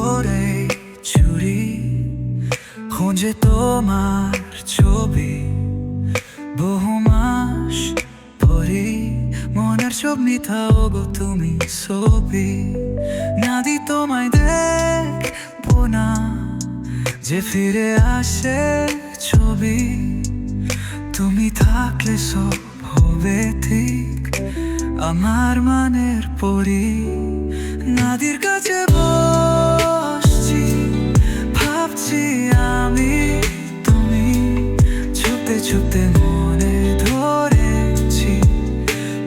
ধরে চুরি খোঁজে তোমার ছবি, বহু মাস পরে মনের সব মিথ্যা ওগো তুমি ছবি। নাদি তোমায় দেখবো না যে ফিরে আসে ছবি, তুমি থাকলে সব হবে ঠিক আমার মানের পরি। নাদির কাছে বসছি ভাবছি আমি তুমি, ছুপতে ছুপতে মনে ধরেছি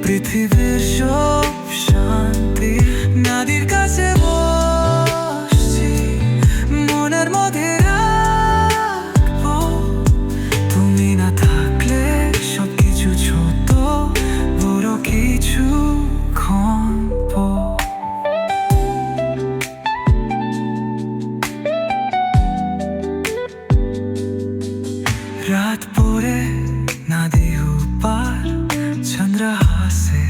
পৃথিবীর সব শান্তি। নাদির কাছে বসছি মনের মধ্যে রাখবো, তুমি না থাকলে সব কিছু ছোট বড় কিছু ক্ষণব। রাত পরে নদী উপার চন্দ্র হাসে,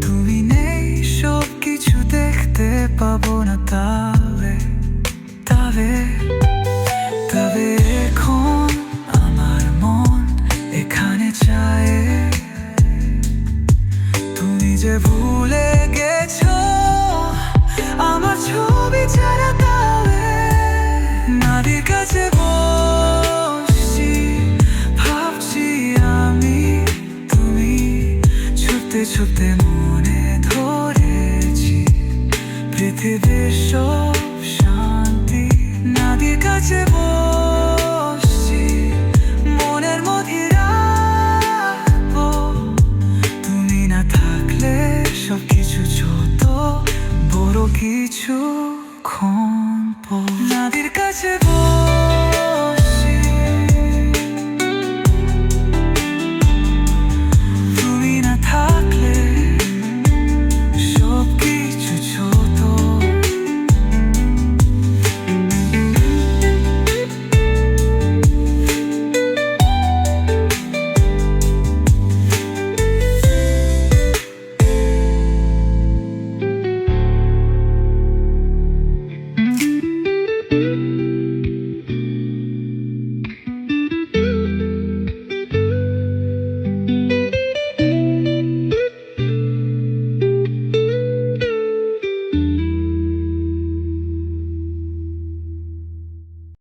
তুমি নেই সব কিছু দেখতে পাবো না তবে তবে তবে এখন আমার মন এখানে চায় তুমি যে ভুলে গেছো আমার ছবি ছাড়া তবে। নাদির কাছে বসছি ভাবছি আমি তুমি, ছুটতে ছুটতে মনে ধরেছি পৃথিবীর সব শান্তি। নাদির কাছে বসছি মনের মধ্যে রাখবো, তুমি না থাকলে সব কিছু ছোট বড় কিছু ক্ষণব। নাদির কাছে